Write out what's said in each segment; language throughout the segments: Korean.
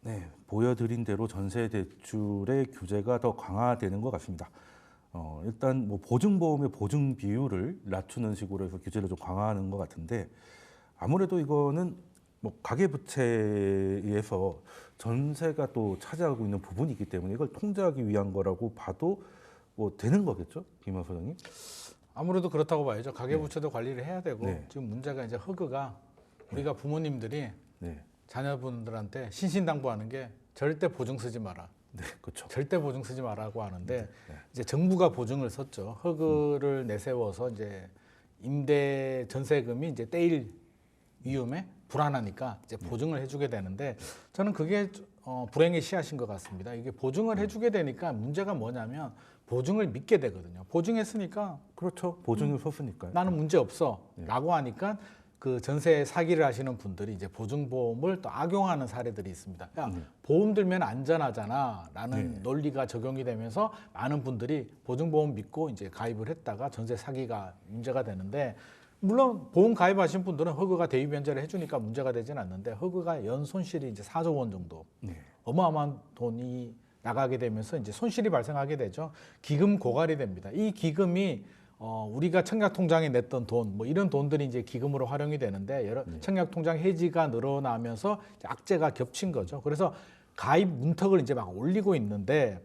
네, 보여드린 대로 전세 대출의 규제가 더 강화되는 것 같습니다. 일단 뭐 보증보험의 보증 비율을 낮추는 식으로 해서 규제를 좀 강화하는 것 같은데 아무래도 이거는 뭐 가계부채에서 전세가 또 차지하고 있는 부분이 있기 때문에 이걸 통제하기 위한 거라고 봐도 뭐 되는 거겠죠, 김현 소장님? 아무래도 그렇다고 봐야죠. 가계부채도 관리를 해야 되고 네. 지금 문제가 이제 허그가 우리가 부모님들이 네, 자녀분들한테 신신당부하는 게 절대 보증 쓰지 마라. 네, 그렇죠. 절대 보증 쓰지 마라고 하는데 네. 이제 정부가 보증을 썼죠. 허그를 내세워서 이제 임대 전세금이 이제 떼일 위험에 불안하니까 이제 보증을 해주게 되는데 저는 그게 불행의 씨앗인 것 같습니다. 이게 보증을 해주게 되니까 문제가 뭐냐면 보증을 믿게 되거든요. 보증했으니까 그렇죠. 보증을 썼으니까요. 나는 문제 없어라고 하니까 그 전세 사기를 하시는 분들이 이제 보증보험을 또 악용하는 사례들이 있습니다. 야, 보험 들면 안전하잖아라는 논리가 적용이 되면서 많은 분들이 보증보험 믿고 이제 가입을 했다가 전세 사기가 문제가 되는데 물론 보험 가입하신 분들은 허그가 대위 변제를 해주니까 문제가 되지는 않는데 허그가 연 손실이 이제 4조 원 정도 어마어마한 돈이 나가게 되면서 이제 손실이 발생하게 되죠. 기금 고갈이 됩니다. 이 기금이 우리가 청약통장에 냈던 돈, 뭐 이런 돈들이 이제 기금으로 활용이 되는데 여러 청약통장 해지가 늘어나면서 악재가 겹친 거죠. 그래서 가입 문턱을 이제 막 올리고 있는데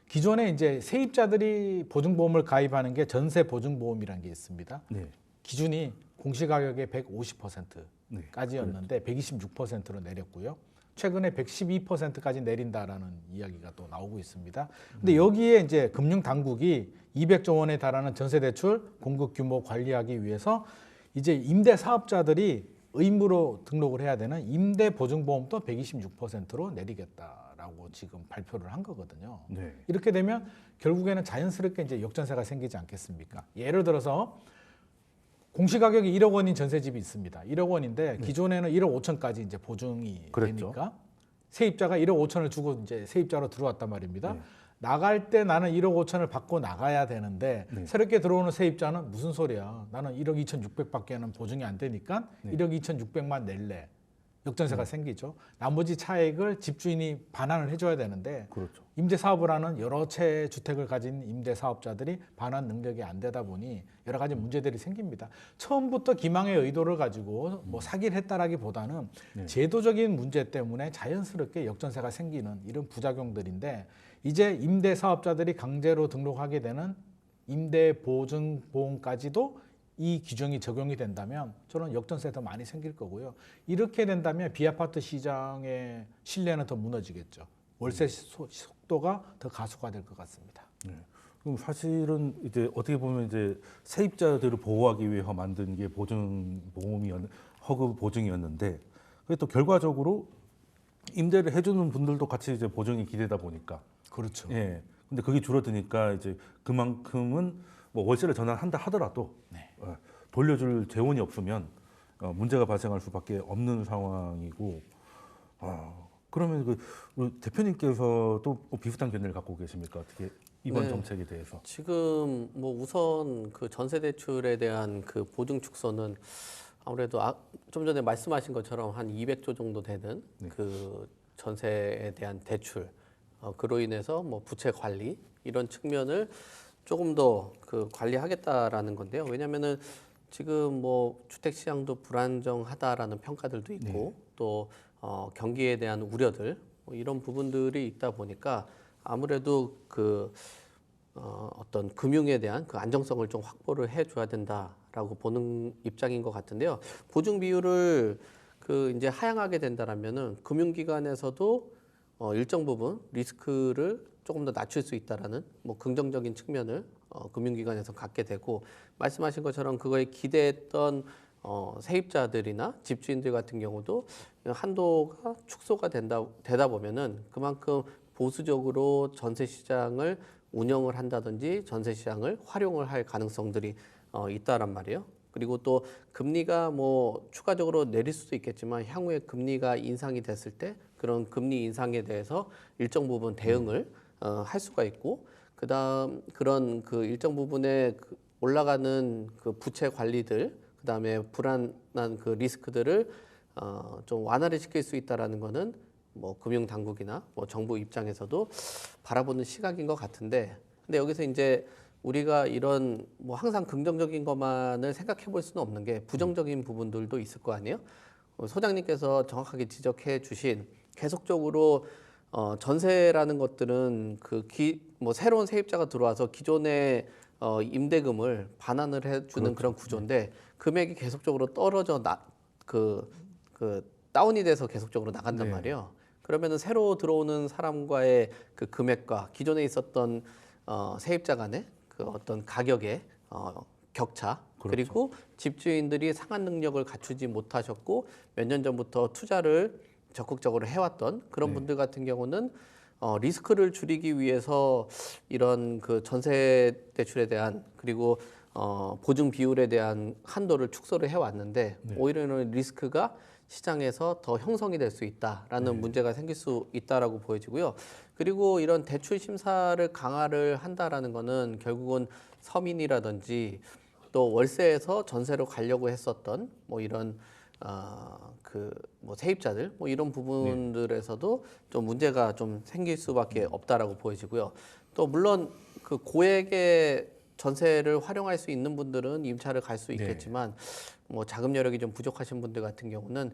기존에 이제 세입자들이 보증보험을 가입하는 게 전세 보증보험이라는 게 있습니다. 네. 기준이 공시가격의 150%까지였는데 126%로 내렸고요. 최근에 112%까지 내린다라는 이야기가 또 나오고 있습니다. 근데 여기에 이제 금융 당국이 200조 원에 달하는 전세 대출 공급 규모 관리하기 위해서 이제 임대 사업자들이 의무로 등록을 해야 되는 임대 보증보험도 126%로 내리겠다라고 지금 발표를 한 거거든요. 네. 이렇게 되면 결국에는 자연스럽게 이제 역전세가 생기지 않겠습니까? 예를 들어서 공시가격이 1억 원인 전세집이 있습니다. 1억 원인데 기존에는 1억 5천까지 이제 보증이 그랬죠. 되니까 세입자가 1억 5천을 주고 이제 세입자로 들어왔단 말입니다. 나갈 때 나는 1억 5천을 받고 나가야 되는데 새롭게 들어오는 세입자는 무슨 소리야? 나는 1억 2,600밖에는 보증이 안 되니까 1억 2,600만 낼래. 역전세가 생기죠. 나머지 차액을 집주인이 반환을 해줘야 되는데 그렇죠. 임대 사업을 하는 여러 채 주택을 가진 임대 사업자들이 반환 능력이 안 되다 보니 여러 가지 문제들이 생깁니다. 처음부터 기망의 의도를 가지고 뭐 사기를 했다라기보다는 제도적인 문제 때문에 자연스럽게 역전세가 생기는 이런 부작용들인데 이제 임대 사업자들이 강제로 등록하게 되는 임대 보증 보험까지도 이 규정이 적용이 된다면 저는 역전세 더 많이 생길 거고요. 이렇게 된다면 비아파트 시장의 신뢰는 더 무너지겠죠. 월세 속도가 더 가속화 될 것 같습니다. 그럼 사실은 이제 어떻게 보면 이제 세입자들을 보호하기 위해서 만든 게 허그 보증이었는데 그게 또 결과적으로 임대를 해주는 분들도 같이 이제 보증이 기대다 보니까 그렇죠. 예. 근데 그게 줄어드니까 이제 그만큼은 뭐 월세를 전환한다 하더라도 돌려줄 재원이 없으면 문제가 발생할 수밖에 없는 상황이고 그러면 우리 대표님께서도 비슷한 견해를 갖고 계십니까? 어떻게 이번 정책에 대해서? 지금 뭐 우선 그 전세 대출에 대한 그 보증 축소는 아무래도 좀 전에 말씀하신 것처럼 한 200조 정도 되는 그 전세에 대한 대출 그로 인해서 뭐 부채 관리 이런 측면을 조금 더 그 관리하겠다라는 건데요. 왜냐하면은 지금 뭐 주택 시장도 불안정하다라는 평가들도 있고 또 경기에 대한 우려들 뭐 이런 부분들이 있다 보니까 아무래도 그 어떤 금융에 대한 그 안정성을 좀 확보를 해줘야 된다라고 보는 입장인 것 같은데요. 보증 비율을 그 이제 하향하게 된다라면은 금융기관에서도 일정 부분 리스크를 조금 더 낮출 수 있다라는 뭐 긍정적인 측면을 금융기관에서 갖게 되고 말씀하신 것처럼 그거에 기대했던 세입자들이나 집주인들 같은 경우도 한도가 축소가 되다 보면은 그만큼 보수적으로 전세 시장을 운영을 한다든지 전세 시장을 활용을 할 가능성들이 있다란 말이에요. 그리고 또 금리가 뭐 추가적으로 내릴 수도 있겠지만 향후에 금리가 인상이 됐을 때 그런 금리 인상에 대해서 일정 부분 대응을 할 수가 있고 그다음 그런 그 일정 부분의 그 올라가는 그 부채 관리들 그다음에 불안한 그 리스크들을 좀 완화를 시킬 수 있다라는 거는 뭐 금융 당국이나 뭐 정부 입장에서도 바라보는 시각인 것 같은데, 근데 여기서 이제 우리가 이런 뭐 항상 긍정적인 것만을 생각해 볼 수는 없는 게 부정적인 부분들도 있을 거 아니에요. 소장님께서 정확하게 지적해 주신 계속적으로 전세라는 것들은 뭐 새로운 세입자가 들어와서 기존의 임대금을 반환을 해주는 그런 구조인데 금액이 계속적으로 떨어져 다운이 돼서 계속적으로 나간단 말이에요. 그러면은 새로 들어오는 사람과의 그 금액과 기존에 있었던 세입자 간의 그 어떤 가격의 격차, 그리고 집주인들이 상환 능력을 갖추지 못하셨고 몇 년 전부터 투자를 적극적으로 해왔던 그런 분들 같은 경우는 리스크를 줄이기 위해서 이런 그 전세 대출에 대한 그리고 보증 비율에 대한 한도를 축소를 해왔는데 오히려 이런 리스크가 시장에서 더 형성이 될 수 있다라는 문제가 생길 수 있다라고 보여지고요. 그리고 이런 대출 심사를 강화를 한다라는 거는 결국은 서민이라든지 또 월세에서 전세로 가려고 했었던 뭐 이런 뭐 세입자들 뭐 이런 부분들에서도 좀 문제가 좀 생길 수밖에 없다라고 보여지고요. 또 물론 그 고액의 전세를 활용할 수 있는 분들은 임차를 갈 수 있겠지만 뭐 자금 여력이 좀 부족하신 분들 같은 경우는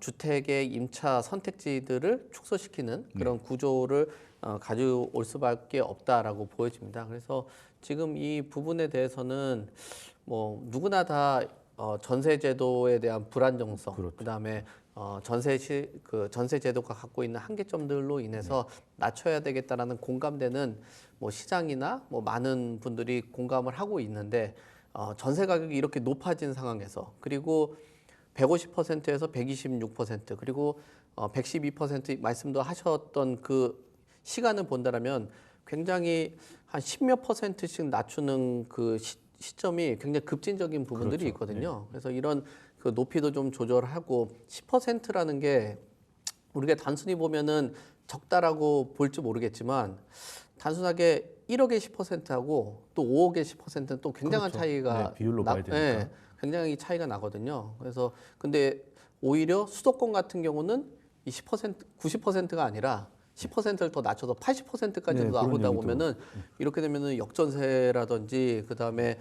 주택의 임차 선택지들을 축소시키는 그런 구조를 가져올 수밖에 없다라고 보여집니다. 그래서 지금 이 부분에 대해서는 뭐 누구나 다 전세 제도에 대한 불안정성, 그다음에 전세 제도가 갖고 있는 한계점들로 인해서 낮춰야 되겠다라는 공감대는 뭐 시장이나 뭐 많은 분들이 공감을 하고 있는데 전세 가격이 이렇게 높아진 상황에서 그리고 150%에서 126% 그리고 112% 말씀도 하셨던 그 시간을 본다라면 굉장히 한 10몇 %씩 낮추는 그 시점이 굉장히 급진적인 부분들이 있거든요. 그래서 이런 그 높이도 좀 조절하고 10%라는 게 우리가 단순히 보면은 적다라고 볼지 모르겠지만 단순하게 1억의 10%하고 또 5억의 10%는 또 굉장한 차이가 비율로 봐야 되니까. 굉장히 차이가 나거든요. 그래서 근데 오히려 수도권 같은 경우는 이 10%, 90%가 아니라 10%를 더 낮춰서 80%까지도 나오다 보면은 이렇게 되면은 역전세라든지 그다음에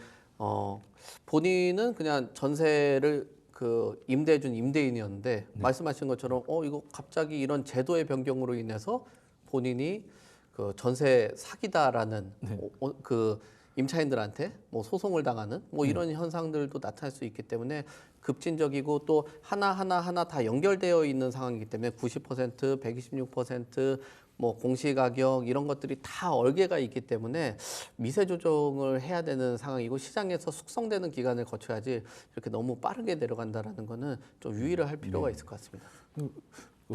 본인은 그냥 전세를 그 임대해준 임대인이었는데 말씀하신 것처럼 이거 갑자기 이런 제도의 변경으로 인해서 본인이 그 전세 사기다라는 그 임차인들한테 뭐 소송을 당하는 뭐 이런 현상들도 나타날 수 있기 때문에 급진적이고 또 하나 다 연결되어 있는 상황이기 때문에 90%, 126%, 뭐 공시가격 이런 것들이 다 얼개가 있기 때문에 미세 조정을 해야 되는 상황이고 시장에서 숙성되는 기간을 거쳐야지 이렇게 너무 빠르게 내려간다라는 거는 좀 유의를 할 필요가 있을 것 같습니다.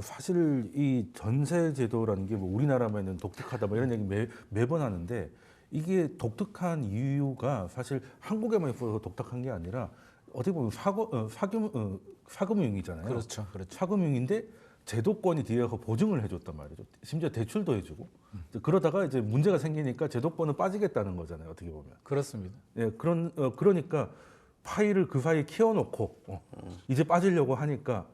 사실 이 전세 제도라는 게 뭐 우리나라만은 독특하다 뭐 이런 얘기 매번 하는데 이게 독특한 이유가 사실 한국에만 있어서 독특한 게 아니라 어떻게 보면 사금융이잖아요. 그렇죠. 사금융인데 제도권이 뒤에서 보증을 해줬단 말이죠. 심지어 대출도 해주고 그러다가 이제 문제가 생기니까 제도권은 빠지겠다는 거잖아요. 어떻게 보면. 그렇습니다. 예, 그러니까 파일을 그 사이에 키워놓고 이제 빠지려고 하니까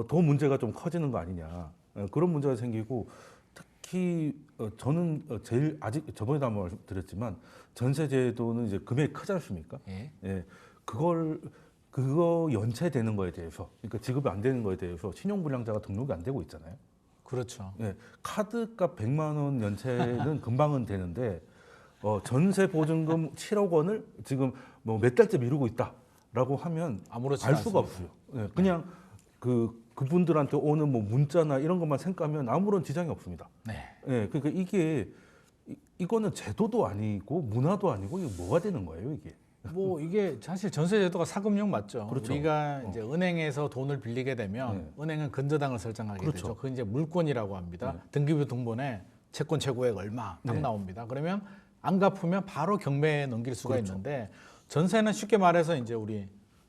더 문제가 좀 커지는 거 아니냐. 그런 문제가 생기고 특히 저는 제일 아직 저번에도 한번 말씀드렸지만 전세 제도는 이제 금액이 크지 않습니까? 예, 그거 연체되는 거에 대해서 그러니까 지급이 안 되는 거에 대해서 신용불량자가 등록이 안 되고 있잖아요. 그렇죠. 예, 카드값 100만 원 연체는 금방은 되는데 전세 보증금 7억 원을 지금 뭐 몇 달째 미루고 있다라고 하면 아무렇지 알 수가 않습니다. 없어요. 예, 그냥 그분들한테 오는 뭐 문자나 이런 것만 생각하면 아무런 지장이 없습니다. 예, 그러니까 이거는 제도도 아니고 문화도 아니고 이게 뭐가 되는 거예요, 이게? 뭐 이게 사실 전세 제도가 사금융 맞죠. 그렇죠. 우리가 이제 은행에서 돈을 빌리게 되면 은행은 근저당을 설정하게 그렇죠. 되죠. 그 이제 물권이라고 합니다. 등기부 등본에 채권 최고액 얼마 딱 나옵니다. 그러면 안 갚으면 바로 경매에 넘길 수가 있는데 전세는 쉽게 말해서 이제 우리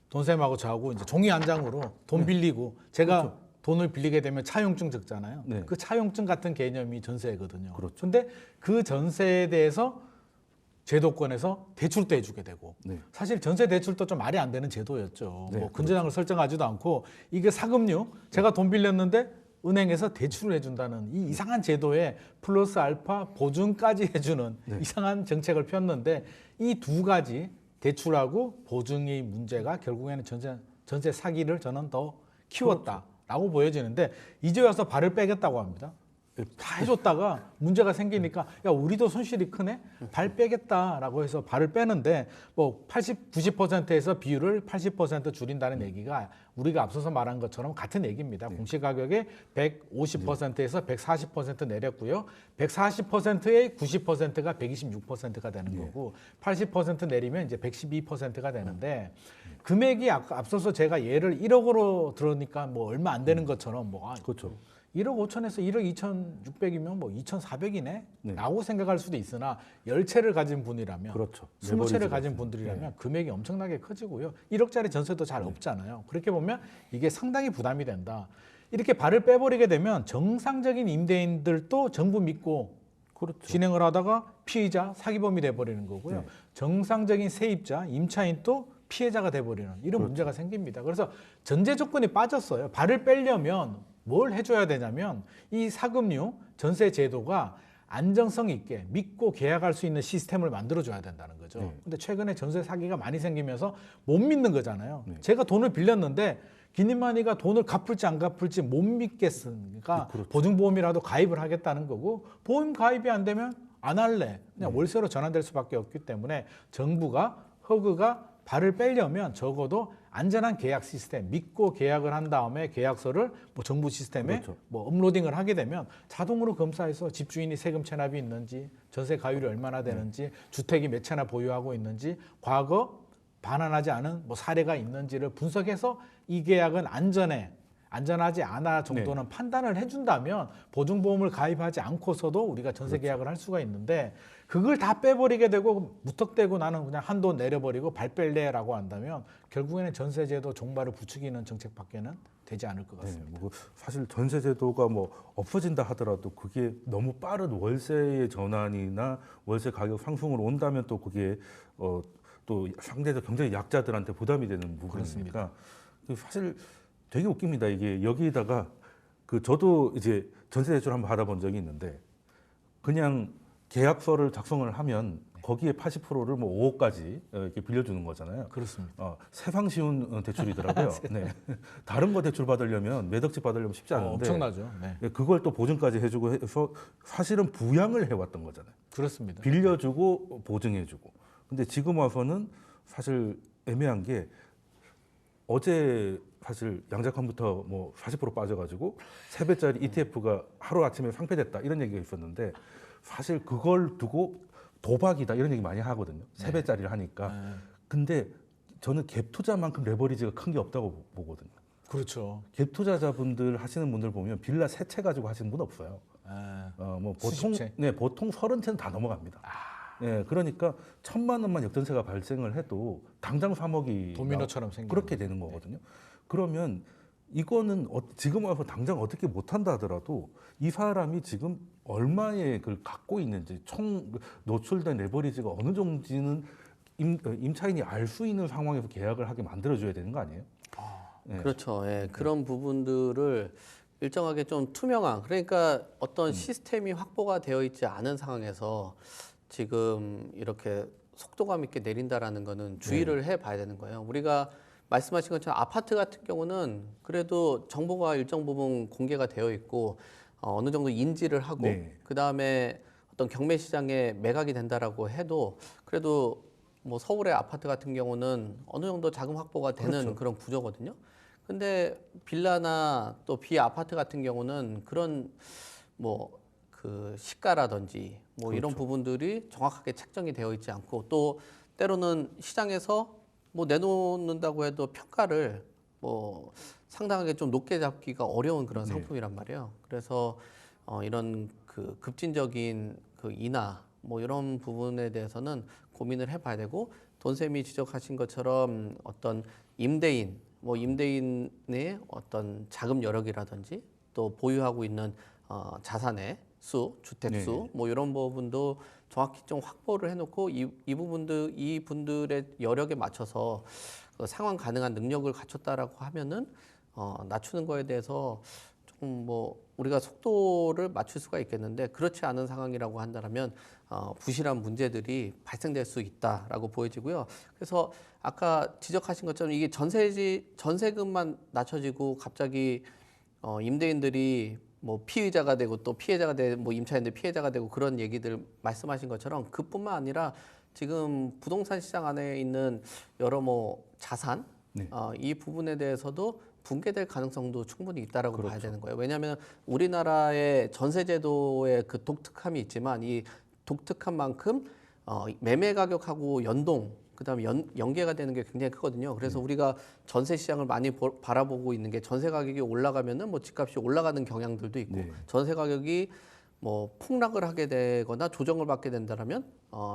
돈쌤하고 저하고 이제 종이 한 장으로 돈 빌리고 제가 돈을 빌리게 되면 차용증 적잖아요. 그 차용증 같은 개념이 전세거든요. 그런데 그 전세에 대해서 제도권에서 대출도 해주게 되고 사실 전세 대출도 좀 말이 안 되는 제도였죠. 뭐 근저당을 설정하지도 않고 이게 사금융 제가 돈 빌렸는데 은행에서 대출을 해준다는 이 이상한 제도에 플러스 알파 보증까지 해주는 이상한 정책을 폈는데 이 두 가지 대출하고 보증의 문제가 결국에는 전세 사기를 저는 더 키웠다라고 보여지는데 이제 와서 발을 빼겠다고 합니다. 다 해줬다가 문제가 생기니까 야 우리도 손실이 크네 발 빼겠다라고 해서 발을 빼는데 뭐 80, 90%에서 비율을 80% 줄인다는 얘기가 우리가 앞서서 말한 것처럼 같은 얘기입니다. 공시가격의 150%에서 140% 내렸고요. 140%의 90%가 126%가 되는 거고 80% 내리면 이제 112%가 되는데 금액이 앞서서 제가 예를 1억으로 들으니까 뭐 얼마 안 되는 것처럼 뭐 그렇죠. 1억 5천에서 1억 2,600이면 뭐 2,400이네 라고 생각할 수도 있으나 10채를 가진 분이라면 그렇죠. 20채를 가진 분들이라면 금액이 엄청나게 커지고요. 1억짜리 전세도 잘 없잖아요. 그렇게 보면 이게 상당히 부담이 된다. 이렇게 발을 빼버리게 되면 정상적인 임대인들도 정부 믿고 그렇죠. 진행을 하다가 피의자, 사기범이 돼버리는 거고요. 정상적인 세입자, 임차인도 피해자가 돼버리는 이런 문제가 생깁니다. 그래서 전제 조건이 빠졌어요. 발을 빼려면 뭘 해줘야 되냐면 이 사금융 전세 제도가 안정성 있게 믿고 계약할 수 있는 시스템을 만들어줘야 된다는 거죠. 근데 최근에 전세 사기가 많이 생기면서 못 믿는 거잖아요. 제가 돈을 빌렸는데 기니마니가 돈을 갚을지 안 갚을지 못 믿겠으니까 보증보험이라도 가입을 하겠다는 거고 보험 가입이 안 되면 안 할래. 그냥 월세로 전환될 수밖에 없기 때문에 정부가 허그가 발을 빼려면 적어도 안전한 계약 시스템, 믿고 계약을 한 다음에 계약서를 뭐 정부 시스템에 뭐 업로딩을 하게 되면 자동으로 검사해서 집주인이 세금 체납이 있는지, 전세 가율이 얼마나 되는지, 주택이 몇 채나 보유하고 있는지, 과거 반환하지 않은 뭐 사례가 있는지를 분석해서 이 계약은 안전하지 않아 정도는 판단을 해준다면 보증보험을 가입하지 않고서도 우리가 전세 계약을 할 수가 있는데 그걸 다 빼버리게 되고 무턱대고 나는 그냥 한돈 내려버리고 발 뺄래라고 한다면 결국에는 전세제도 종발을 부추기는 정책밖에는 되지 않을 것 같습니다. 뭐 사실 전세제도가 뭐 없어진다 하더라도 그게 너무 빠른 월세의 전환이나 월세 가격 상승으로 온다면 또 그게 또 상대적 경제의 약자들한테 부담이 되는 부분이니까 사실 되게 웃깁니다. 이게 여기다가 저도 이제 전세 대출 한번 받아본 적이 있는데 그냥 계약서를 작성을 하면 거기에 80%를 뭐 5억까지 이렇게 빌려주는 거잖아요. 그렇습니다. 세상 쉬운 대출이더라고요. 네. 다른 거 대출 받으려면 몇 억씩 받으려면 쉽지 않은데 엄청나죠. 네. 그걸 또 보증까지 해주고 해서 사실은 부양을 해왔던 거잖아요. 그렇습니다. 빌려주고 보증해주고. 근데 지금 와서는 사실 애매한 게 어제 사실 양자컴부터 뭐 40% 빠져가지고 3배짜리 ETF가 하루 아침에 상폐됐다 이런 얘기가 있었는데 사실 그걸 두고 도박이다 이런 얘기 많이 하거든요. 3배짜리를 하니까. 근데 저는 갭 투자만큼 레버리지가 큰 게 없다고 보거든요. 그렇죠. 갭 투자자분들 하시는 분들 보면 빌라 3채 가지고 하시는 분 없어요. 뭐 보통 채. 보통 30채는 다 넘어갑니다. 네, 그러니까 1,000만 원만 역전세가 발생을 해도 당장 3억이 도미노처럼 생기는 그렇게 되는 거거든요. 그러면 이거는 지금 와서 당장 어떻게 못한다 하더라도 이 사람이 지금 얼마의 그걸 갖고 있는지 총 노출된 레버리지가 어느 정도인지는 임차인이 알 수 있는 상황에서 계약을 하게 만들어줘야 되는 거 아니에요? 네. 그렇죠. 예, 그런 부분들을 일정하게 좀 투명한 그러니까 어떤 시스템이 확보가 되어 있지 않은 상황에서 지금 이렇게 속도감 있게 내린다라는 거는 주의를 해봐야 되는 거예요. 우리가 말씀하신 것처럼 아파트 같은 경우는 그래도 정보가 일정 부분 공개가 되어 있고 어느 정도 인지를 하고 그 다음에 어떤 경매 시장에 매각이 된다라고 해도 그래도 뭐 서울의 아파트 같은 경우는 어느 정도 자금 확보가 되는 그런 구조거든요. 근데 빌라나 또 비아파트 같은 경우는 그런 뭐 그 시가라든지 뭐 이런 부분들이 정확하게 책정이 되어 있지 않고 또 때로는 시장에서 뭐 내놓는다고 해도 평가를 뭐 상당하게 좀 높게 잡기가 어려운 그런 상품이란 말이에요. 그래서 이런 그 급진적인 그 인하 뭐 이런 부분에 대해서는 고민을 해봐야 되고 돈쌤이 지적하신 것처럼 어떤 임대인 뭐 임대인의 어떤 자금 여력이라든지 또 보유하고 있는 자산의 수, 주택 수, 뭐 이런 부분도 정확히 좀 확보를 해놓고 이 분들의 여력에 맞춰서 그 상환 가능한 능력을 갖췄다라고 하면은 낮추는 거에 대해서 조금 뭐 우리가 속도를 맞출 수가 있겠는데 그렇지 않은 상황이라고 한다면 부실한 문제들이 발생될 수 있다라고 보여지고요. 그래서 아까 지적하신 것처럼 이게 전세금만 낮춰지고 갑자기 임대인들이 뭐 피의자가 되고 또 피해자가 되고 뭐 임차인들 피해자가 되고 그런 얘기들 말씀하신 것처럼 그뿐만 아니라 지금 부동산 시장 안에 있는 여러 뭐 자산 네. 이 부분에 대해서도 붕괴될 가능성도 충분히 있다라고 그렇죠. 봐야 되는 거예요. 왜냐하면 우리나라의 전세제도의 그 독특함이 있지만 이 독특한 만큼 매매 가격하고 연동 그다음에 연계가 되는 게 굉장히 크거든요. 그래서 우리가 전세 시장을 많이 바라보고 있는 게 전세 가격이 올라가면은 뭐 집값이 올라가는 경향들도 있고 네. 전세 가격이 뭐 폭락을 하게 되거나 조정을 받게 된다면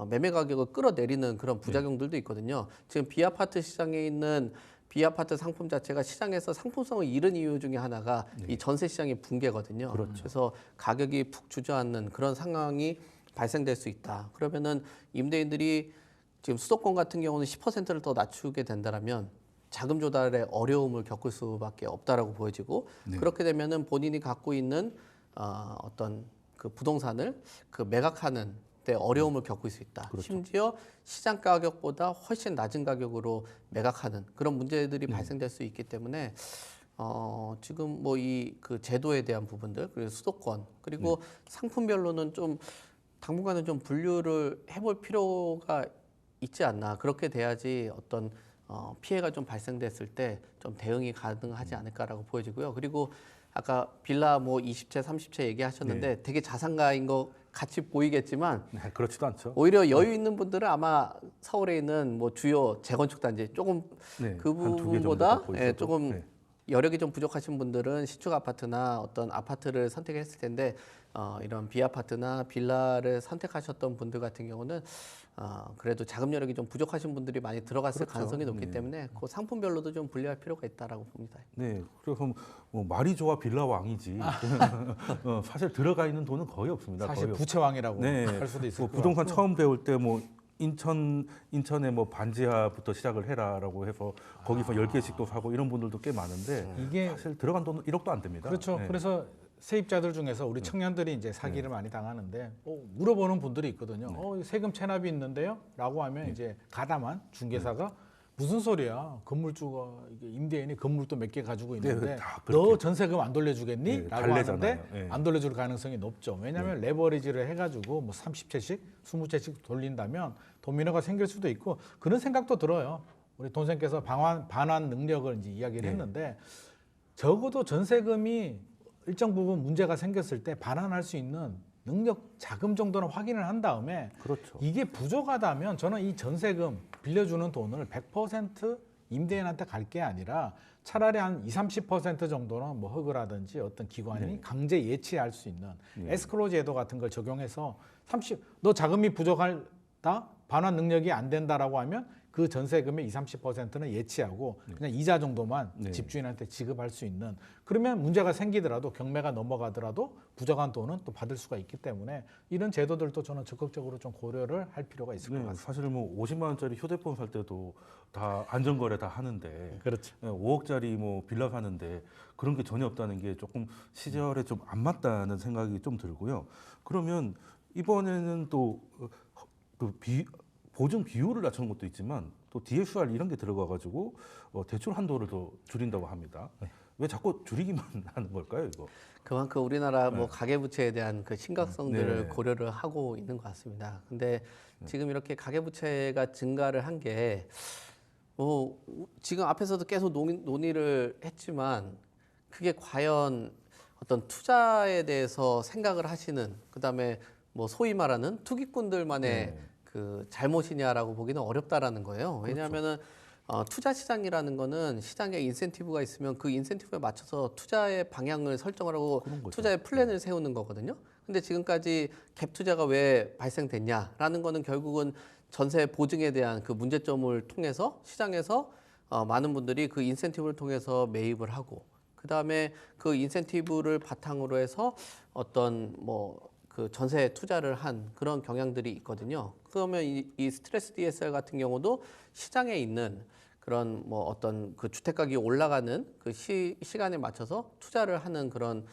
매매 가격을 끌어내리는 그런 부작용들도 있거든요. 지금 비아파트 시장에 있는 비아파트 상품 자체가 시장에서 상품성을 잃은 이유 중에 하나가 이 전세 시장의 붕괴거든요. 그래서 가격이 푹 주저앉는 그런 상황이 발생될 수 있다. 그러면은 임대인들이 지금 수도권 같은 경우는 10%를 더 낮추게 된다면 자금 조달에 어려움을 겪을 수밖에 없다라고 보여지고 그렇게 되면은 본인이 갖고 있는 어떤 그 부동산을 그 매각하는 데 어려움을 겪을 수 있다. 심지어 시장 가격보다 훨씬 낮은 가격으로 매각하는 그런 문제들이 발생될 수 있기 때문에 지금 뭐 이 그 제도에 대한 부분들 그리고 수도권 그리고 상품별로는 좀 당분간은 좀 분류를 해볼 필요가 있지 않나. 그렇게 돼야지 어떤 피해가 좀 발생됐을 때 좀 대응이 가능하지 않을까라고 보여지고요. 그리고 아까 빌라 뭐 20채, 30채 얘기하셨는데 되게 자산가인 것 같이 보이겠지만 네, 그렇지도 않죠. 오히려 여유 있는 분들은 아마 서울에 있는 뭐 주요 재건축 단지 조금 네, 그 한두개 정도 부분보다 갖고 있어도. 조금 네. 여력이 좀 부족하신 분들은 신축 아파트나 어떤 아파트를 선택했을 텐데 이런 비아파트나 빌라를 선택하셨던 분들 같은 경우는 그래도 자금 여력이 좀 부족하신 분들이 많이 들어갔을 그렇죠. 가능성이 높기 네. 때문에 그 상품별로도 좀 분리할 필요가 있다라고 봅니다. 네, 그래서 뭐 말이 좋아 빌라 왕이지. 사실 들어가 있는 돈은 거의 없습니다. 사실 거의 부채왕이라고 네. 할 수도 있을 뭐 것 부동산 같고. 처음 배울 때 뭐 인천에 뭐 반지하부터 시작을 해라라고 해서 거기서 10개씩도 사고 이런 분들도 꽤 많은데 이게 사실 들어간 돈은 1억도 안 됩니다. 그렇죠. 네. 그래서 세입자들 중에서 우리 청년들이 이제 사기를 많이 당하는데 물어보는 분들이 있거든요. 세금 체납이 있는데요? 라고 하면 이제 가담한 중개사가 무슨 소리야? 건물주가 이게 임대인이 건물도 몇 개 가지고 있는데 다 너 그렇게. 전세금 안 돌려주겠니? 네, 라고 달래잖아요. 하는데 네. 안 돌려줄 가능성이 높죠. 왜냐하면 레버리지를 해가지고 뭐 30채씩, 20채씩 돌린다면 도미노가 생길 수도 있고 그런 생각도 들어요. 우리 돈생께서 반환 능력을 이제 이야기를 했는데 적어도 전세금이 일정 부분 문제가 생겼을 때 반환할 수 있는 능력 자금 정도는 확인을 한 다음에 그렇죠. 이게 부족하다면 저는 이 전세금 빌려주는 돈을 100% 임대인한테 갈 게 아니라 차라리 한 20, 30% 정도는 뭐 허그라든지 어떤 기관이 강제 예치할 수 있는 에스크로 제도 같은 걸 적용해서 너 자금이 부족하다 반환 능력이 안 된다라고 하면 그 전세금의 20, 30%는 예치하고 그냥 이자 정도만 집주인한테 지급할 수 있는 그러면 문제가 생기더라도 경매가 넘어가더라도 부족한 돈은 또 받을 수가 있기 때문에 이런 제도들도 저는 적극적으로 좀 고려를 할 필요가 있을 것 네, 같습니다. 사실 뭐 50만 원짜리 휴대폰 살 때도 다 안전거래 다 하는데 그렇죠. 5억짜리 뭐 빌라 사는데 그런 게 전혀 없다는 게 조금 시절에 좀 안 맞다는 생각이 좀 들고요. 그러면 이번에는 또 보증 비율을 낮추는 것도 있지만 또 DSR 이런 게 들어가가지고 대출 한도를 더 줄인다고 합니다. 왜 자꾸 줄이기만 하는 걸까요, 이거? 그만큼 우리나라 뭐 가계부채에 대한 그 심각성들을 네. 고려를 하고 있는 것 같습니다. 근데 지금 이렇게 가계부채가 증가를 한 게 지금 앞에서도 계속 논의를 했지만 그게 과연 어떤 투자에 대해서 생각을 하시는 그다음에 뭐 소위 말하는 투기꾼들만의 그 잘못이냐라고 보기는 어렵다라는 거예요. 왜냐하면은 투자 시장이라는 거는 시장에 인센티브가 있으면 그 인센티브에 맞춰서 투자의 방향을 설정을 하고 투자의 플랜을 세우는 거거든요. 근데 지금까지 갭 투자가 왜 발생됐냐라는 거는 결국은 전세 보증에 대한 그 문제점을 통해서 시장에서 많은 분들이 그 인센티브를 통해서 매입을 하고 그다음에 그 인센티브를 바탕으로 해서 어떤 그 전세 투자를 한 그런 경향들이 있거든요. 그러면 이 스트레스 DSR 같은 경우도 시장에 있는 그런 뭐 어떤 그 주택 가격이 올라가는 그 시간에 맞춰서 투자를 하는 그런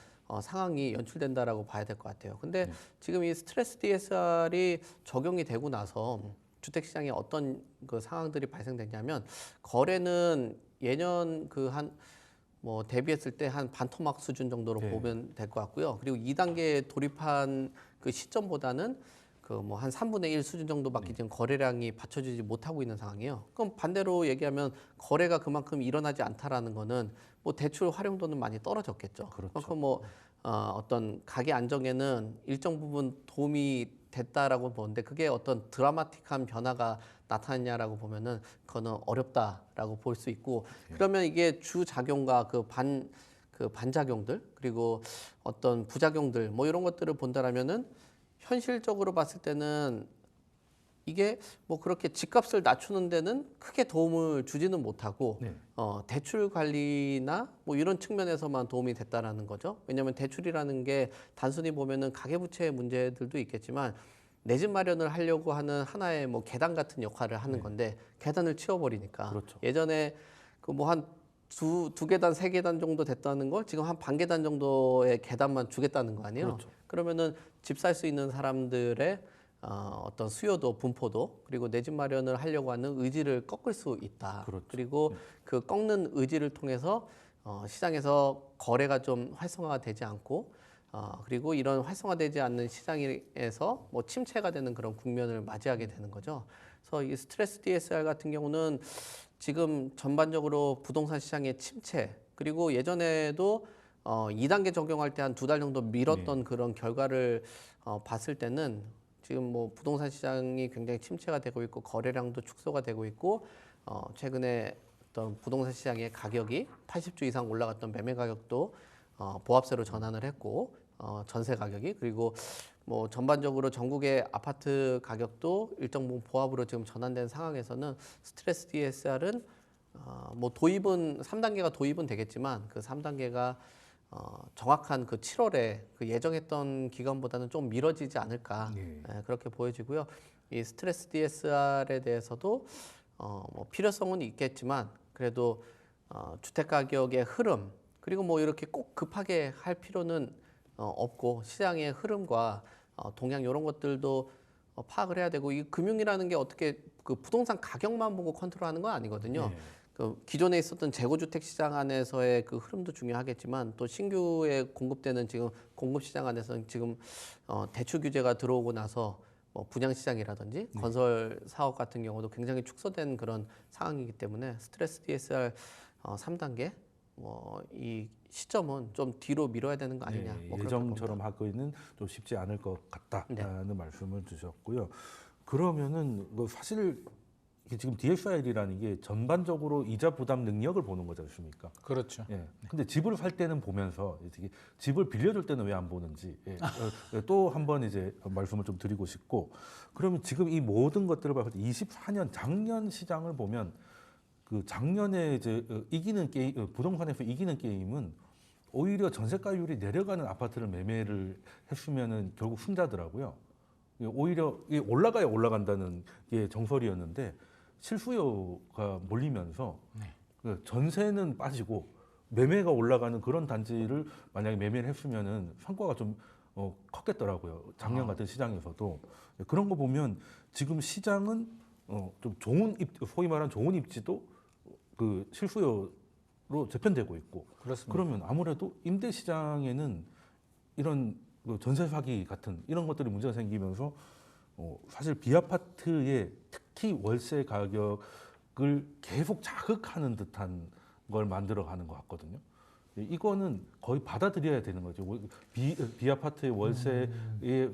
상황이 연출된다라고 봐야 될 것 같아요. 근데 지금 이 스트레스 DSR이 적용이 되고 나서 주택 시장에 어떤 그 상황들이 발생됐냐면 거래는 예년 그 한 뭐 대비했을 때 한 반토막 수준 정도로 네. 보면 될 것 같고요. 그리고 2단계 돌입한 그 시점보다는 그 뭐 한 3분의 1 수준 정도밖에 지금 거래량이 받쳐주지 못하고 있는 상황이에요. 그럼 반대로 얘기하면 거래가 그만큼 일어나지 않다라는 거는 뭐 대출 활용도는 많이 떨어졌겠죠. 그렇죠. 그만큼 뭐 어떤 가계 안정에는 일정 부분 도움이 됐다라고 보는데 그게 어떤 드라마틱한 변화가 나타났냐라고 보면은 그거는 어렵다라고 볼 수 있고 그러면 이게 주작용과 그 반작용들 그리고 어떤 부작용들 뭐 이런 것들을 본다라면은 현실적으로 봤을 때는 이게 뭐 그렇게 집값을 낮추는 데는 크게 도움을 주지는 못하고 네. 대출 관리나 뭐 이런 측면에서만 도움이 됐다라는 거죠. 왜냐하면 대출이라는 게 단순히 보면은 가계부채의 문제들도 있겠지만 내 집 마련을 하려고 하는 하나의 뭐 계단 같은 역할을 하는 건데 계단을 치워버리니까 그렇죠. 예전에 그 뭐 한 두 계단, 세 계단 정도 됐다는 걸 지금 한 반 계단 정도의 계단만 주겠다는 거 아니에요? 그렇죠. 그러면은 집 살 수 있는 사람들의 어떤 수요도 분포도 그리고 내 집 마련을 하려고 하는 의지를 꺾을 수 있다. 그렇죠. 그리고 그 꺾는 의지를 통해서 시장에서 거래가 좀 활성화가 되지 않고 그리고 이런 활성화되지 않는 시장에서 뭐 침체가 되는 그런 국면을 맞이하게 되는 거죠. 그래서 이 스트레스 DSR 같은 경우는 지금 전반적으로 부동산 시장의 침체 그리고 예전에도 2단계 적용할 때 한 2달 정도 미뤘던 그런 결과를 봤을 때는 지금 뭐 부동산 시장이 굉장히 침체가 되고 있고 거래량도 축소가 되고 있고 최근에 어떤 부동산 시장의 가격이 80주 이상 올라갔던 매매 가격도 보합세로 전환을 했고 전세 가격이 그리고 뭐 전반적으로 전국의 아파트 가격도 일정 부분 보합으로 지금 전환된 상황에서는 스트레스 DSR은 뭐 도입은 3단계가 도입은 되겠지만 그 3단계가 정확한 그 7월에 그 예정했던 기간보다는 좀 미뤄지지 않을까 그렇게 보여지고요. 이 스트레스 DSR에 대해서도 뭐 필요성은 있겠지만 그래도 주택 가격의 흐름 그리고 뭐 이렇게 꼭 급하게 할 필요는 없고 시장의 흐름과 동향 이런 것들도 파악을 해야 되고 이 금융이라는 게 어떻게 그 부동산 가격만 보고 컨트롤하는 건 아니거든요. 그 기존에 있었던 재고주택 시장 안에서의 그 흐름도 중요하겠지만 또 신규에 공급되는 지금 공급 시장 안에서는 지금 대출 규제가 들어오고 나서 뭐 분양 시장이라든지 건설 사업 같은 경우도 굉장히 축소된 그런 상황이기 때문에 스트레스 DSR 3단계 뭐 이 시점은 좀 뒤로 미뤄야 되는 거 아니냐. 뭐 예정처럼 하기는 좀 쉽지 않을 것 같다라는 말씀을 주셨고요. 그러면은 뭐 사실 이게 지금 DSR이라는 게 전반적으로 이자 부담 능력을 보는 거지 않습니까? 그렇죠. 예. 근데 집을 살 때는 보면서 이게 집을 빌려줄 때는 왜 안 보는지 또 한번 이제 말씀을 좀 드리고 싶고 그러면 지금 이 모든 것들을 봤을 때 24년 작년 시장을 보면 그 작년에 이제 이기는 게임 부동산에서 이기는 게임은 오히려 전세가율이 내려가는 아파트를 매매를 했으면은 결국 승자더라고요. 오히려 이게 올라가야 올라간다는 게 정설이었는데 실수요가 몰리면서 그 전세는 빠지고 매매가 올라가는 그런 단지를 만약에 매매를 했으면은 성과가 좀 컸겠더라고요. 작년 같은 시장에서도 그런 거 보면 지금 시장은 좀 좋은 소위 말하는 좋은 입지도 그 실수요로 재편되고 있고 그렇습니다. 그러면 아무래도 임대 시장에는 이런 그 전세 사기 같은 이런 것들이 문제가 생기면서 사실 비아파트의 특히 월세 가격을 계속 자극하는 듯한 걸 만들어가는 것 같거든요. 이거는 거의 받아들여야 되는 거죠. 비아파트의 월세에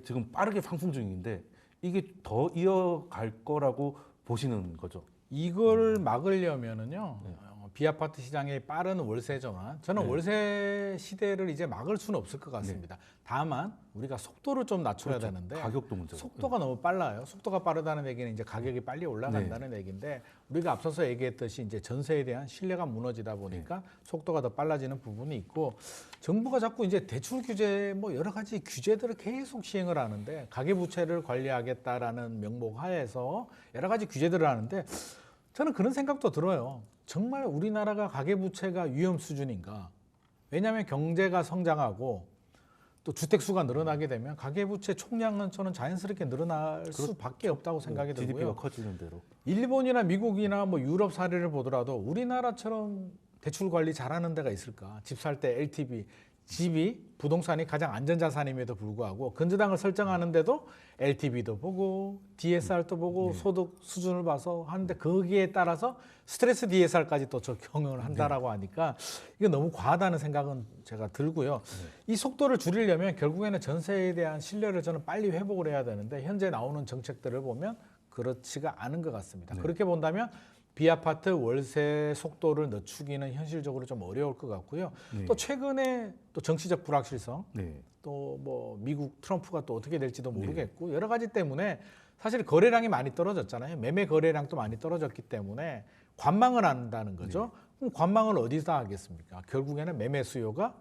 지금 빠르게 상승 중인데 이게 더 이어갈 거라고 보시는 거죠. 이걸 막으려면은요. 비아파트 시장의 빠른 월세 전환. 저는 월세 시대를 이제 막을 수는 없을 것 같습니다. 다만 우리가 속도를 좀 낮춰야 되는데 가격도 문제고. 속도가 너무 빨라요. 속도가 빠르다는 얘기는 이제 가격이 빨리 올라간다는 얘기인데 우리가 앞서서 얘기했듯이 이제 전세에 대한 신뢰가 무너지다 보니까 속도가 더 빨라지는 부분이 있고 정부가 자꾸 이제 대출 규제 뭐 여러 가지 규제들을 계속 시행을 하는데 가계부채를 관리하겠다라는 명목 하에서 여러 가지 규제들을 하는데 저는 그런 생각도 들어요. 정말 우리나라가 가계부채가 위험 수준인가? 왜냐하면 경제가 성장하고 또 주택 수가 늘어나게 되면 가계부채 총량은 저는 자연스럽게 늘어날 수밖에 없다고 생각이 들고요. GDP가 커지는 대로. 일본이나 미국이나 뭐 유럽 사례를 보더라도 우리나라처럼 대출 관리 잘하는 데가 있을까? 집 살 때 LTV, 집이 부동산이 가장 안전자산임에도 불구하고 근저당을 설정하는데도 LTV도 보고 DSR도 보고 소득 수준을 봐서 하는데 거기에 따라서 스트레스 DSR까지 또 적용을 한다라고 하니까 이거 너무 과하다는 생각은 제가 들고요. 이 속도를 줄이려면 결국에는 전세에 대한 신뢰를 저는 빨리 회복을 해야 되는데 현재 나오는 정책들을 보면 그렇지가 않은 것 같습니다. 그렇게 본다면 비아파트 월세 속도를 늦추기는 현실적으로 좀 어려울 것 같고요. 또 최근에 또 정치적 불확실성, 또 뭐 미국 트럼프가 또 어떻게 될지도 모르겠고 여러 가지 때문에 사실 거래량이 많이 떨어졌잖아요. 매매 거래량도 많이 떨어졌기 때문에 관망을 한다는 거죠. 그럼 관망을 어디서 하겠습니까? 결국에는 매매 수요가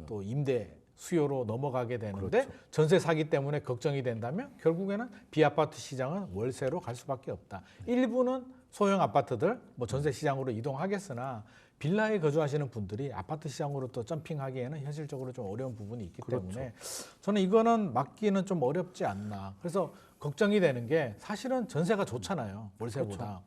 또 임대 수요로 넘어가게 되는데 전세 사기 때문에 걱정이 된다면 결국에는 비아파트 시장은 월세로 갈 수밖에 없다. 일부는 소형 아파트들 뭐 전세 시장으로 이동하겠으나 빌라에 거주하시는 분들이 아파트 시장으로 또 점핑하기에는 현실적으로 좀 어려운 부분이 있기 때문에 저는 이거는 막기는 좀 어렵지 않나. 그래서 걱정이 되는 게 사실은 전세가 좋잖아요. 월세보다.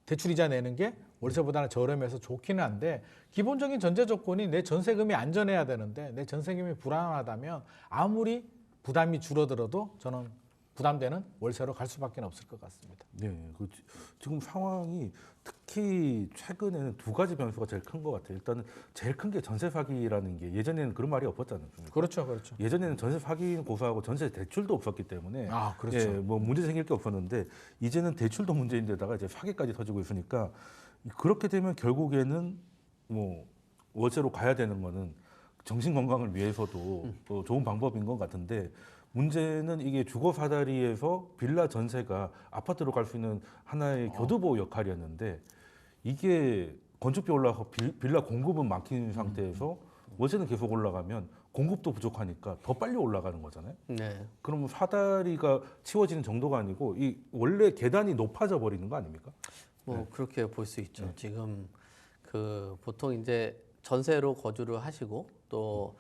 대출이자 내는 게 월세보다는 저렴해서 좋기는 한데 기본적인 전제 조건이 내 전세금이 안전해야 되는데 내 전세금이 불안하다면 아무리 부담이 줄어들어도 저는 부담되는 월세로 갈 수밖에 없을 것 같습니다. 네, 지금 상황이 특히 최근에는 두 가지 변수가 제일 큰 것 같아요. 일단은 제일 큰 게 전세 사기라는 게 예전에는 그런 말이 없었잖아요. 그렇죠, 그렇죠. 예전에는 전세 사기는 고소하고 전세 대출도 없었기 때문에 그렇죠. 예, 뭐 문제 생길 게 없었는데 이제는 대출도 문제인데다가 이제 사기까지 터지고 있으니까 그렇게 되면 결국에는 뭐 월세로 가야 되는 거는 정신 건강을 위해서도 또 좋은 방법인 것 같은데. 문제는 이게 주거 사다리에서 빌라 전세가 아파트로 갈 수 있는 하나의 교두보 역할이었는데 이게 건축비 올라가서 빌라 공급은 막힌 상태에서 월세는 계속 올라가면 공급도 부족하니까 더 빨리 올라가는 거잖아요. 네. 그러면 사다리가 치워지는 정도가 아니고 이 원래 계단이 높아져 버리는 거 아닙니까? 뭐 그렇게 볼 수 있죠. 지금 그 보통 이제 전세로 거주를 하시고 또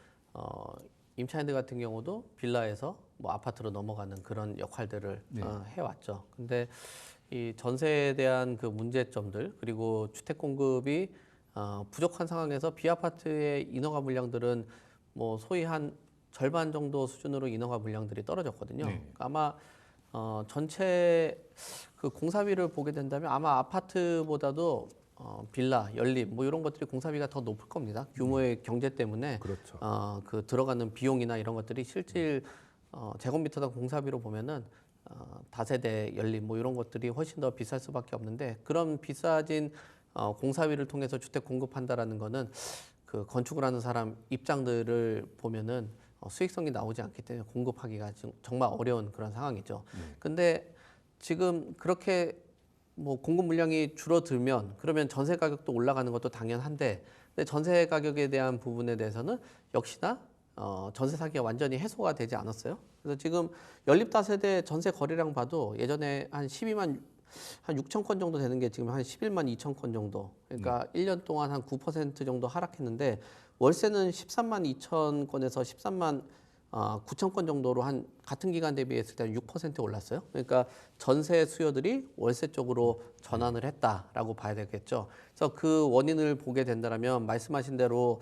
임차인들 같은 경우도 빌라에서 뭐 아파트로 넘어가는 그런 역할들을 해왔죠. 근데 이 전세에 대한 그 문제점들 그리고 주택 공급이 부족한 상황에서 비아파트의 인허가 물량들은 뭐 소위 한 절반 정도 수준으로 인허가 물량들이 떨어졌거든요. 그러니까 아마 전체 그 공사비를 보게 된다면 아마 아파트보다도 빌라, 연립 뭐 이런 것들이 공사비가 더 높을 겁니다. 규모의 경제 때문에 그렇죠. 그 들어가는 비용이나 이런 것들이 실질 제곱미터당 공사비로 보면은 다세대 연립 뭐 이런 것들이 훨씬 더 비쌀 수밖에 없는데 그런 비싸진 공사비를 통해서 주택 공급한다라는 거는 그 건축을 하는 사람 입장들을 보면은 수익성이 나오지 않기 때문에 공급하기가 정말 어려운 그런 상황이죠. 근데 지금 그렇게 뭐 공급 물량이 줄어들면 그러면 전세 가격도 올라가는 것도 당연한데 근데 전세 가격에 대한 부분에 대해서는 역시나 전세 사기가 완전히 해소가 되지 않았어요. 그래서 지금 연립 다세대 전세 거래량 봐도 예전에 한 12만 한 6천 건 정도 되는 게 지금 한 11만 2천 건 정도. 그러니까 1년 동안 한 9% 정도 하락했는데 월세는 13만 2천 건에서 13만 9천 건 정도로 한 같은 기간 대비했을 때 6% 올랐어요. 그러니까 전세 수요들이 월세 쪽으로 전환을 했다라고 봐야 되겠죠. 그래서 그 원인을 보게 된다면 말씀하신 대로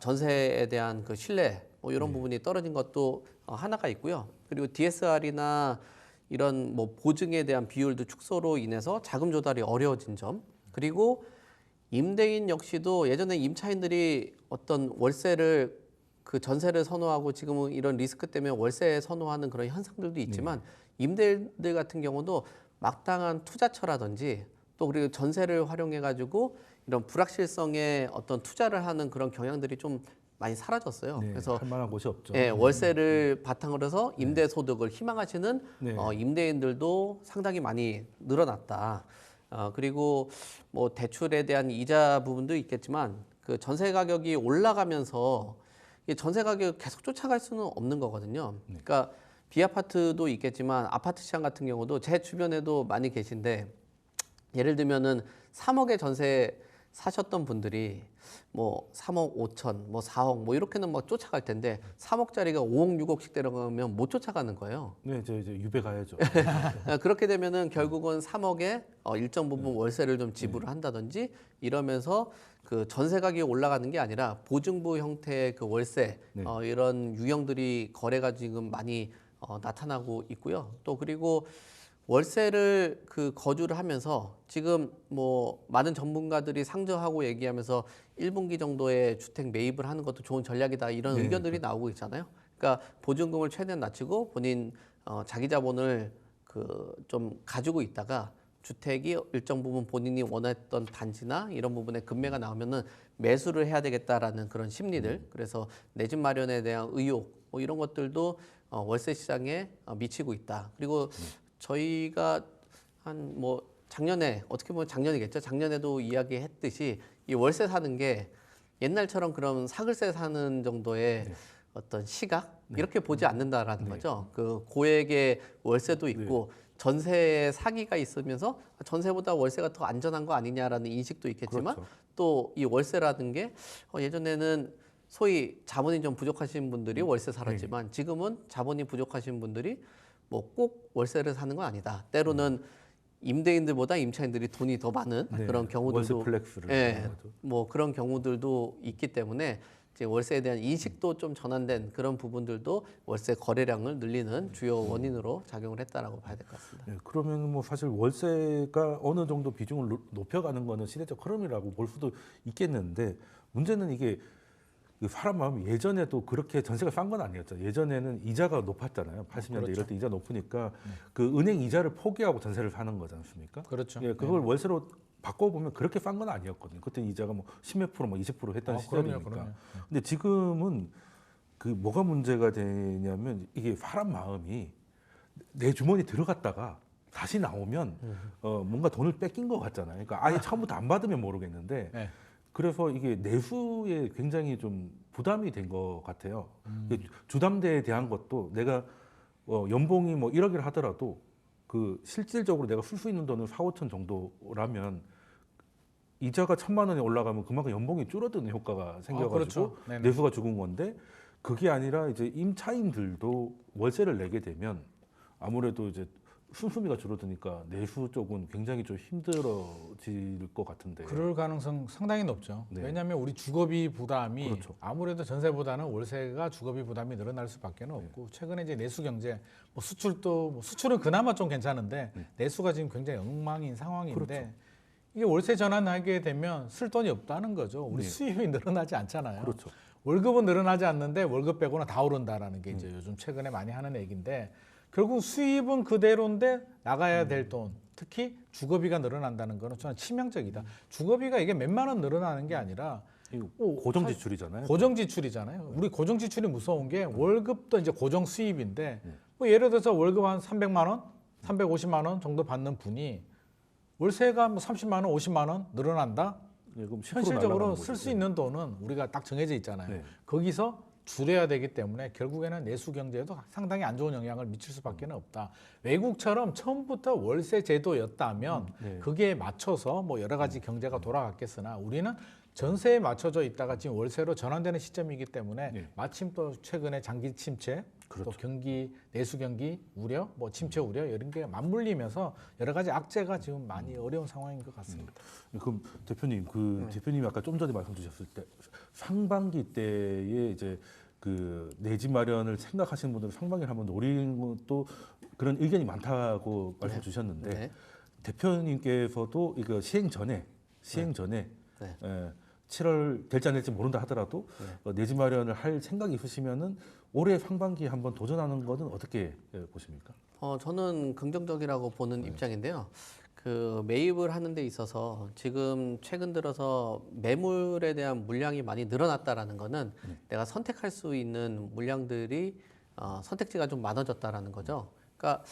전세에 대한 그 신뢰 뭐 이런 부분이 떨어진 것도 하나가 있고요. 그리고 DSR이나 이런 뭐 보증에 대한 비율도 축소로 인해서 자금 조달이 어려워진 점. 그리고 임대인 역시도 예전에 임차인들이 어떤 월세를 그 전세를 선호하고 지금은 이런 리스크 때문에 월세 선호하는 그런 현상들도 있지만 임대인들 같은 경우도 마땅한 투자처라든지 또 그리고 전세를 활용해 가지고 이런 불확실성의 어떤 투자를 하는 그런 경향들이 좀 많이 사라졌어요. 그래서 할 만한 곳이 없죠. 월세를 바탕으로 해서 임대 소득을 희망하시는 임대인들도 상당히 많이 늘어났다. 그리고 뭐 대출에 대한 이자 부분도 있겠지만 그 전세 가격이 올라가면서 이 전세 가격 계속 쫓아갈 수는 없는 거거든요. 그러니까 비아파트도 있겠지만 아파트 시장 같은 경우도 제 주변에도 많이 계신데 예를 들면은 3억의 전세 사셨던 분들이 뭐 3억 5천, 뭐 4억 뭐 이렇게는 막 쫓아갈 텐데 3억짜리가 5억, 6억씩 내려가면 못 쫓아가는 거예요. 네, 이제 유배 가야죠. 그렇게 되면은 결국은 3억에 일정 부분 월세를 좀 지불을 한다든지 이러면서 그 전세 가격이 올라가는 게 아니라 보증부 형태의 그 월세 네. 이런 유형들이 거래가 지금 많이 나타나고 있고요. 또 그리고 월세를 그 거주를 하면서 지금 뭐 많은 전문가들이 상저하고 얘기하면서 1분기 정도의 주택 매입을 하는 것도 좋은 전략이다 이런 네, 의견들이 나오고 있잖아요. 그러니까 보증금을 최대한 낮추고 본인 자기 자본을 그 좀 가지고 있다가 주택이 일정 부분 본인이 원했던 단지나 이런 부분에 금매가 나오면은 매수를 해야 되겠다라는 그런 심리들. 그래서 내 집 마련에 대한 의욕 뭐 이런 것들도 월세 시장에 미치고 있다. 그리고 저희가 한 뭐 작년에 어떻게 보면 작년이겠죠. 작년에도 이야기했듯이 이 월세 사는 게 옛날처럼 그런 사글세 사는 정도의 어떤 시각 이렇게 보지 않는다라는 거죠. 그 고액의 월세도 있고 전세에 사기가 있으면서 전세보다 월세가 더 안전한 거 아니냐라는 인식도 있겠지만 그렇죠. 또 이 월세라는 게 예전에는 소위 자본이 좀 부족하신 분들이 월세 살았지만 지금은 자본이 부족하신 분들이 뭐 꼭 월세를 사는 건 아니다. 때로는 임대인들보다 임차인들이 돈이 더 많은 네, 그런 경우들도 월세 플렉스를 예, 하는 거죠. 뭐 그런 경우들도 있기 때문에 이제 월세에 대한 인식도 좀 전환된 그런 부분들도 월세 거래량을 늘리는 주요 원인으로 작용을 했다라고 봐야 될 것 같습니다. 네, 그러면 뭐 사실 월세가 어느 정도 비중을 높여가는 거는 시대적 흐름이라고 볼 수도 있겠는데 문제는 이게 그 사람 마음이 예전에도 그렇게 전세가 싼 건 아니었죠. 예전에는 이자가 높았잖아요. 80년대 그렇죠. 이럴 때 이자 높으니까 그 은행 이자를 포기하고 전세를 사는 거지 않습니까? 그렇죠. 예, 그걸 월세로 바꿔보면 그렇게 싼 건 아니었거든요. 그때 이자가 뭐 10몇 프로, 뭐 20% 했던 시절이니까. 그럼요. 근데 지금은 그 뭐가 문제가 되냐면 이게 사람 마음이 내 주머니 들어갔다가 다시 나오면 뭔가 돈을 뺏긴 것 같잖아요. 그러니까 아예 처음부터 안 받으면 모르겠는데 네. 그래서 이게 내수에 굉장히 좀 부담이 된 것 같아요. 주담대에 대한 것도 내가 연봉이 뭐 1억이라 하더라도 그 실질적으로 내가 쓸 수 있는 돈은 4, 5천 정도라면 이자가 1,000만 원이 올라가면 그만큼 연봉이 줄어드는 효과가 생겨가지고 그렇죠. 네네. 내수가 죽은 건데 그게 아니라 이제 임차인들도 월세를 내게 되면 아무래도 이제 순수미가 줄어드니까 내수 쪽은 굉장히 좀 힘들어질 것 같은데. 그럴 가능성 상당히 높죠. 네. 왜냐하면 우리 주거비 부담이 그렇죠. 아무래도 전세보다는 월세가 주거비 부담이 늘어날 수밖에 없고 최근에 이제 내수 경제, 뭐 수출도 뭐 수출은 그나마 좀 괜찮은데 내수가 지금 굉장히 엉망인 상황인데 그렇죠. 이게 월세 전환하게 되면 쓸 돈이 없다는 거죠. 우리 네. 수입이 늘어나지 않잖아요. 그렇죠. 월급은 늘어나지 않는데 월급 빼고는 다 오른다라는 게 이제 요즘 최근에 많이 하는 얘기인데 결국 수입은 그대로인데 나가야 될 돈, 특히 주거비가 늘어난다는 거는 저는 치명적이다. 주거비가 이게 몇만 원 늘어나는 게 아니라 이거 고정 지출이잖아요. 고정 지출이잖아요. 우리 고정 지출이 무서운 게 월급도 이제 고정 수입인데 뭐 예를 들어서 월급 한 300만 원, 350만 원 정도 받는 분이 월세가 뭐 30만 원, 50만 원 늘어난다? 네, 그럼 10% 현실적으로 날아가는 쓸 수 거죠. 있는 돈은 우리가 딱 정해져 있잖아요. 네. 거기서 줄여야 되기 때문에 결국에는 내수 경제에도 상당히 안 좋은 영향을 미칠 수밖에 없다. 외국처럼 처음부터 월세 제도였다면 네. 그게 맞춰서 뭐 여러 가지 경제가 돌아갔겠으나 우리는 전세에 맞춰져 있다가 지금 월세로 전환되는 시점이기 때문에 네. 마침 또 최근에 장기 침체, 그렇죠. 또 경기 내수 경기 우려, 뭐 침체 우려 이런 게 맞물리면서 여러 가지 악재가 지금 많이 어려운 상황인 것 같습니다. 그럼 대표님, 대표님이 아까 좀 전에 말씀 주셨을 때 상반기 때에 이제 그 내 집 마련을 생각하시는 분들은 상반기를 한번 노리는 것도 그런 의견이 많다고 말씀 주셨는데 네. 대표님께서도 이거 시행 전에 네. 7월 될지 안 될지 모른다 하더라도 내 집 마련을 할 생각이 있으시면은 올해 상반기에 한번 도전하는 것은 어떻게 보십니까? 저는 긍정적이라고 보는 입장인데요. 그 매입을 하는 데 있어서 지금 최근 들어서 매물에 대한 물량이 많이 늘어났다라는 거는 내가 선택할 수 있는 물량들이 선택지가 좀 많아졌다라는 거죠. 그러니까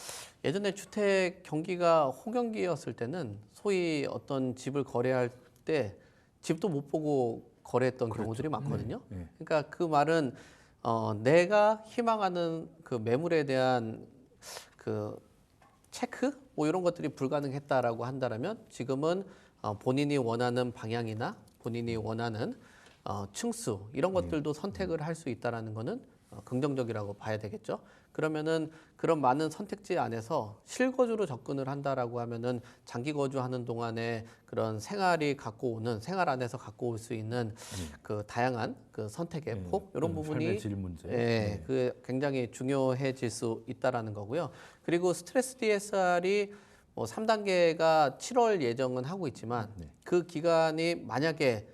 예전에 주택 경기가 호경기였을 때는 소위 어떤 집을 거래할 때 집도 못 보고 거래했던 경우들이 많거든요. 네. 그러니까 그 말은 내가 희망하는 그 매물에 대한 그 체크 뭐 이런 것들이 불가능했다라고 한다라면 지금은 본인이 원하는 방향이나 본인이 원하는 층수 이런 것들도 선택을 할 수 있다라는 거는 긍정적이라고 봐야 되겠죠. 그러면은 그런 많은 선택지 안에서 실거주로 접근을 한다라고 하면은 장기 거주하는 동안에 그런 생활이 갖고 오는 생활 안에서 갖고 올 수 있는 그 다양한 그 선택의 폭 이런 부분이 삶의 질 문제. 예, 그 굉장히 중요해질 수 있다라는 거고요. 그리고 스트레스 DSR이 뭐 3단계가 7월 예정은 하고 있지만 그 기간이 만약에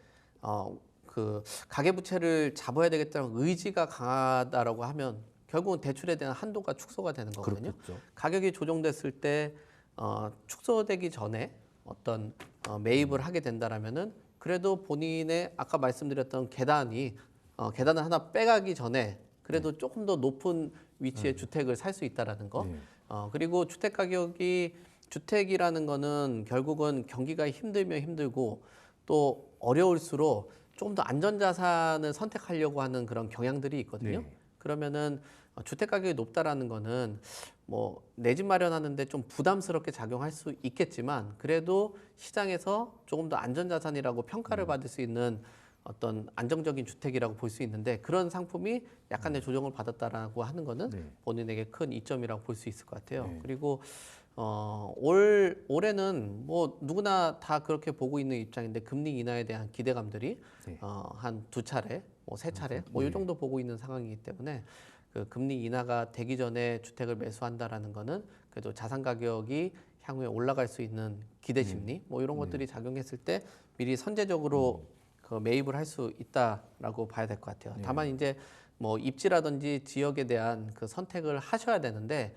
그 가계부채를 잡아야 되겠다는 의지가 강하다라고 하면 결국은 대출에 대한 한도가 축소가 되는 거거든요. 그렇겠죠. 가격이 조정됐을 때 축소되기 전에 어떤 매입을 하게 된다라면은 그래도 본인의 아까 말씀드렸던 계단을 하나 빼가기 전에 그래도 조금 더 높은 위치의 주택을 살 수 있다라는 거. 그리고 주택 가격이 주택이라는 거는 결국은 경기가 힘들면 힘들고 또 어려울수록 조금 더 안전자산을 선택하려고 하는 그런 경향들이 있거든요. 그러면은 주택 가격이 높다라는 거는 뭐 내 집 마련하는데 좀 부담스럽게 작용할 수 있겠지만 그래도 시장에서 조금 더 안전자산이라고 평가를 받을 수 있는 어떤 안정적인 주택이라고 볼 수 있는데 그런 상품이 약간의 조정을 받았다라고 하는 거는 본인에게 큰 이점이라고 볼 수 있을 것 같아요. 그리고 올해는 뭐 누구나 다 그렇게 보고 있는 입장인데 금리 인하에 대한 기대감들이 한 2차례, 뭐 3차례, 뭐 이 정도 보고 있는 상황이기 때문에 그 금리 인하가 되기 전에 주택을 매수한다라는 거는 그래도 자산 가격이 향후에 올라갈 수 있는 기대 심리, 뭐 이런 것들이 작용했을 때 미리 선제적으로 그 매입을 할 수 있다라고 봐야 될 것 같아요. 다만 이제 뭐 입지라든지 지역에 대한 그 선택을 하셔야 되는데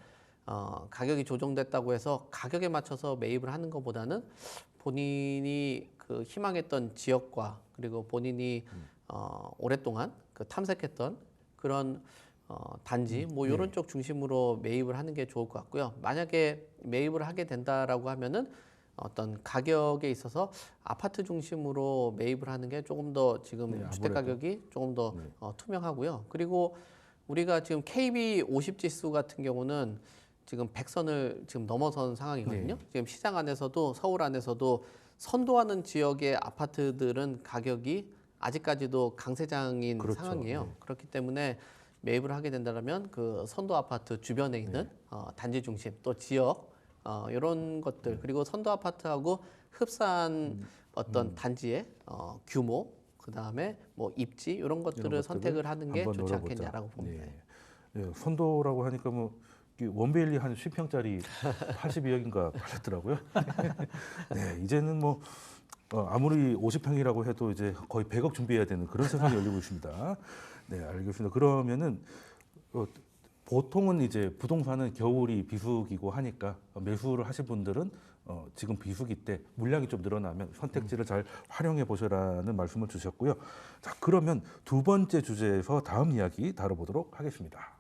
가격이 조정됐다고 해서 가격에 맞춰서 매입을 하는 것보다는 본인이 그 희망했던 지역과 그리고 본인이 오랫동안 그 탐색했던 그런 단지 뭐 이런 쪽 중심으로 매입을 하는 게 좋을 것 같고요. 만약에 매입을 하게 된다라고 하면은 어떤 가격에 있어서 아파트 중심으로 매입을 하는 게 조금 더 지금 주택 가격이 조금 더 투명하고요. 그리고 우리가 지금 KB 50 지수 같은 경우는 지금 100선을 지금 넘어선 상황이거든요. 지금 시장 안에서도 서울 안에서도 선도하는 지역의 아파트들은 가격이 아직까지도 강세장인 상황이에요. 그렇기 때문에 매입을 하게 된다면 그 선도 아파트 주변에 있는 단지 중심 또 지역 이런 것들 그리고 선도 아파트하고 흡사한 어떤 단지의 규모 그 다음에 뭐 입지 이런 것들을 선택을 하는 게 좋지 않겠냐라고 봅니다. 선도라고 하니까 뭐 원베일리 한 10평짜리 82억인가 팔렸더라고요. 이제는 뭐 아무리 50평이라고 해도 이제 거의 100억 준비해야 되는 그런 세상이 열리고 있습니다. 네, 알겠습니다. 그러면은 보통은 이제 부동산은 겨울이 비수기고 하니까 매수를 하실 분들은 지금 비수기 때 물량이 좀 늘어나면 선택지를 잘 활용해 보셔라는 말씀을 주셨고요. 자, 그러면 두 번째 주제에서 다음 이야기 다뤄보도록 하겠습니다.